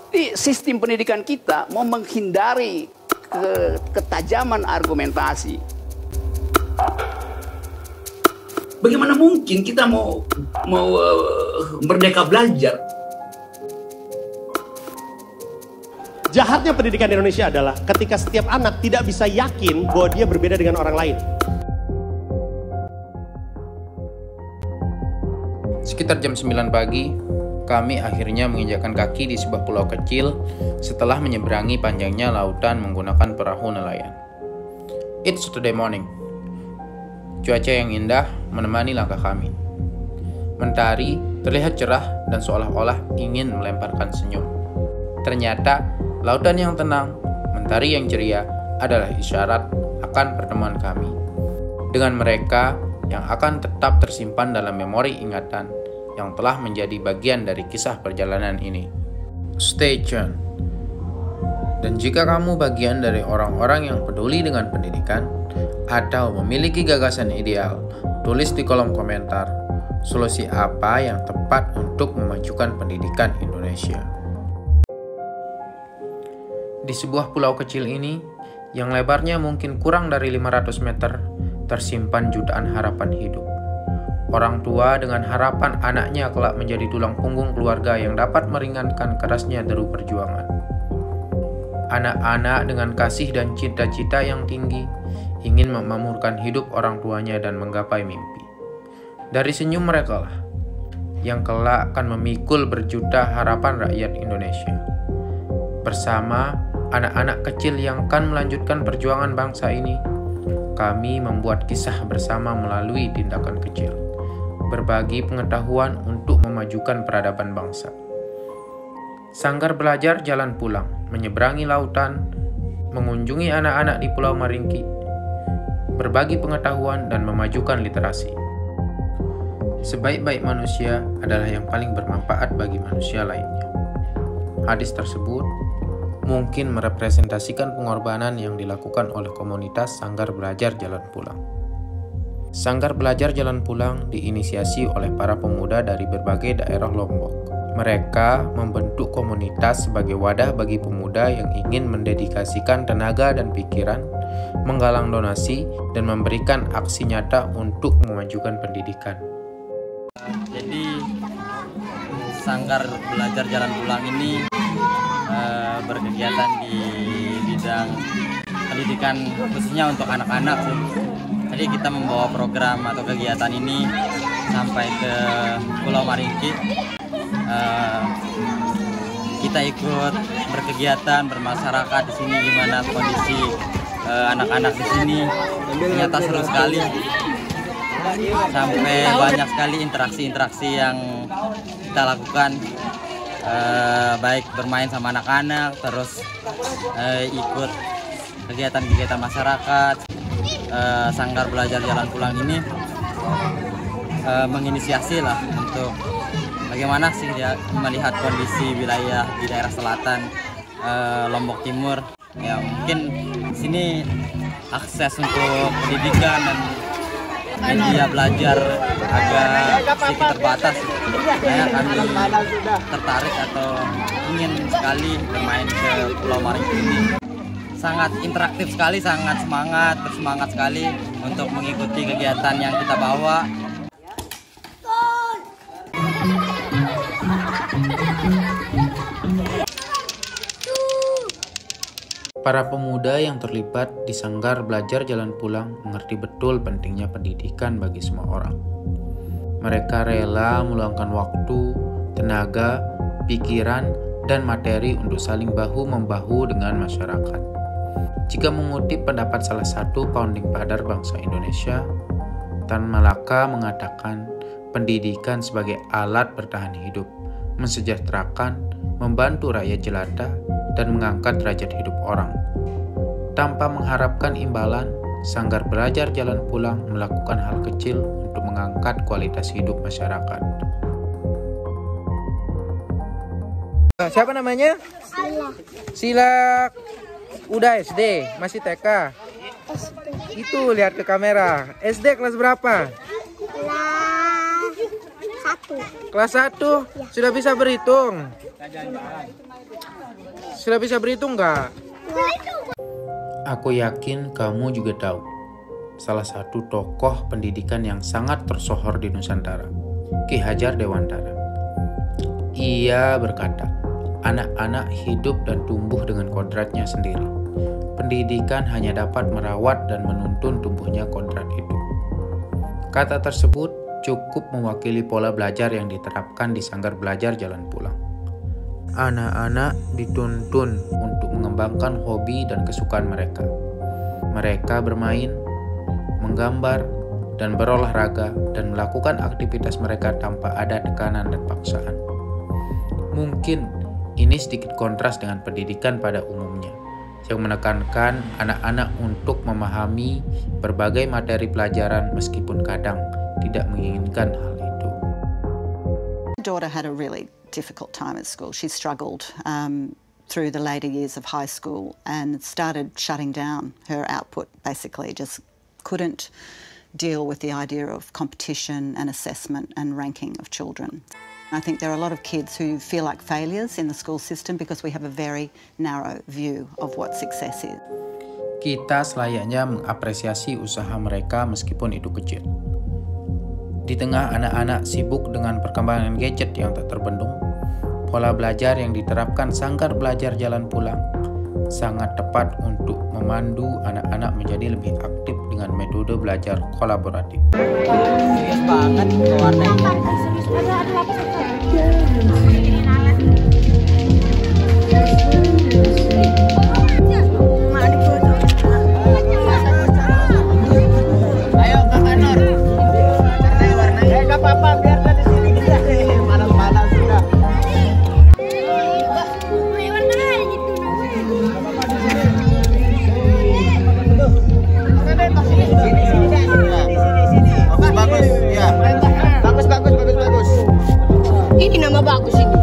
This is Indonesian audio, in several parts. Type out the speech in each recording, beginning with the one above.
Di sistem pendidikan kita mau menghindari ketajaman argumentasi. Bagaimana mungkin kita mau merdeka belajar? Jahatnya pendidikan di Indonesia adalah ketika setiap anak tidak bisa yakin bahwa dia berbeda dengan orang lain. Sekitar jam 9 pagi, kami akhirnya menginjakkan kaki di sebuah pulau kecil setelah menyeberangi panjangnya lautan menggunakan perahu nelayan. It's Saturday morning. Cuaca yang indah menemani langkah kami. Mentari terlihat cerah dan seolah-olah ingin melemparkan senyum. Ternyata, lautan yang tenang, mentari yang ceria adalah isyarat akan pertemuan kami dengan mereka yang akan tetap tersimpan dalam memori ingatan yang telah menjadi bagian dari kisah perjalanan ini. Stay tuned. Dan jika kamu bagian dari orang-orang yang peduli dengan pendidikan atau memiliki gagasan ideal, tulis di kolom komentar solusi apa yang tepat untuk memajukan pendidikan Indonesia. Di sebuah pulau kecil ini, yang lebarnya mungkin kurang dari 500 meter, tersimpan jutaan harapan hidup. Orang tua dengan harapan anaknya kelak menjadi tulang punggung keluarga yang dapat meringankan kerasnya deru perjuangan. Anak-anak dengan kasih dan cita-cita yang tinggi ingin memakmurkan hidup orang tuanya dan menggapai mimpi. Dari senyum mereka lah yang kelak akan memikul berjuta harapan rakyat Indonesia. Bersama anak-anak kecil yang akan melanjutkan perjuangan bangsa ini, kami membuat kisah bersama melalui tindakan kecil, berbagi pengetahuan untuk memajukan peradaban bangsa. Sanggar belajar jalan pulang, menyeberangi lautan, mengunjungi anak-anak di Pulau Maringki, berbagi pengetahuan dan memajukan literasi. Sebaik-baik manusia adalah yang paling bermanfaat bagi manusia lainnya. Hadis tersebut mungkin merepresentasikan pengorbanan yang dilakukan oleh komunitas Sanggar Belajar Jalan Pulang. Sanggar Belajar Jalan Pulang diinisiasi oleh para pemuda dari berbagai daerah Lombok. Mereka membentuk komunitas sebagai wadah bagi pemuda yang ingin mendedikasikan tenaga dan pikiran, menggalang donasi, dan memberikan aksi nyata untuk memajukan pendidikan. Jadi Sanggar Belajar Jalan Pulang ini berkegiatan di bidang pendidikan khususnya untuk anak-anak. Jadi kita membawa program atau kegiatan ini sampai ke Pulau Maringki. Kita ikut berkegiatan bermasyarakat di sini, gimana kondisi anak-anak di sini. Ternyata seru sekali. Sampai banyak sekali interaksi-interaksi yang kita lakukan. Baik bermain sama anak-anak, terus ikut kegiatan-kegiatan masyarakat. Sanggar Belajar Jalan Pulang ini menginisiasi lah untuk bagaimana sih dia melihat kondisi wilayah di daerah selatan Lombok Timur. Ya mungkin di sini akses untuk pendidikan dan media belajar agak sedikit terbatas. Kami tertarik atau ingin sekali bermain ke Pulau Maringki ini. Sangat interaktif sekali, sangat bersemangat sekali untuk mengikuti kegiatan yang kita bawa. Para pemuda yang terlibat di Sanggar Belajar Jalan Pulang mengerti betul pentingnya pendidikan bagi semua orang. Mereka rela meluangkan waktu, tenaga, pikiran, dan materi untuk saling bahu-membahu dengan masyarakat. Jika mengutip pendapat salah satu founding father bangsa Indonesia, Tan Malaka mengatakan pendidikan sebagai alat bertahan hidup, mensejahterakan, membantu rakyat jelata, dan mengangkat derajat hidup orang. Tanpa mengharapkan imbalan, Sanggar Belajar Jalan Pulang melakukan hal kecil untuk mengangkat kualitas hidup masyarakat. Siapa namanya? Sila. Udah SD, masih TK? Itu lihat ke kamera. SD kelas berapa? Kelas 1. Kelas 1? Ya. Sudah bisa berhitung? Sudah bisa berhitung nggak? Aku yakin kamu juga tahu salah satu tokoh pendidikan yang sangat tersohor di Nusantara, Ki Hajar Dewantara. Ia berkata, anak-anak hidup dan tumbuh dengan kodratnya sendiri. Pendidikan hanya dapat merawat dan menuntun tumbuhnya kodrat itu. Kata tersebut cukup mewakili pola belajar yang diterapkan di Sanggar Belajar Jalan Pulang. Anak-anak dituntun untuk mengembangkan hobi dan kesukaan mereka. Mereka bermain, menggambar, dan berolahraga dan melakukan aktivitas mereka tanpa ada tekanan dan paksaan. Mungkin ini sedikit kontras dengan pendidikan pada umumnya, yang menekankan anak-anak untuk memahami berbagai materi pelajaran meskipun kadang tidak menginginkan hal itu. My daughter had a really difficult time at school. She struggled through the later years of high school and started shutting down. Her output basically just couldn't deal with the idea of competition and assessment and ranking of children. I think there are a lot of kids who feel like failures in the school system because we have a very narrow view of what success is. Kita selayaknya mengapresiasi usaha mereka meskipun itu kecil. Di tengah anak-anak sibuk dengan perkembangan gadget yang tak terbendung, pola belajar yang diterapkan Sanggar Belajar Jalan Pulang sangat tepat untuk memandu anak-anak menjadi lebih aktif dengan metode belajar kolaboratif. Serius banget warnanya. Ayo Kakak Nur. Warnanya enggak apa-apa, biar di sini kita panas-panas sudah. Bagus, ya. Bagus. Ini nama bagus ini.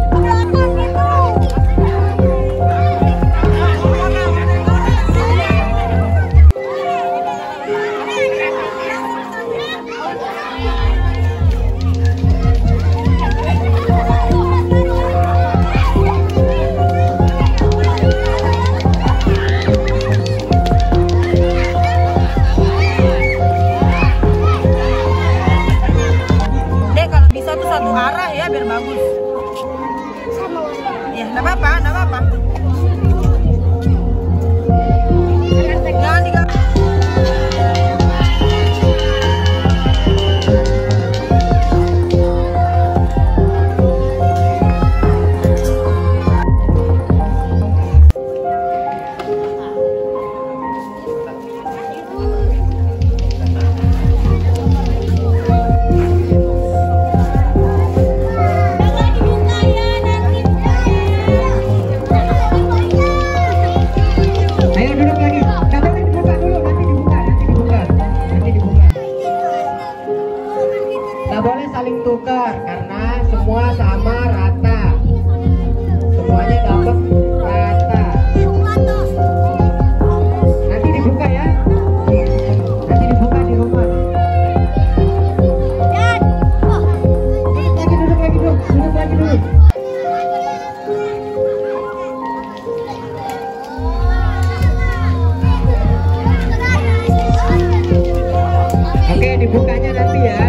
Dibukanya nanti ya.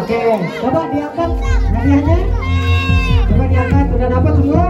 Oke, coba diangkat hadiahnya. Coba diangkat, udah dapat semua?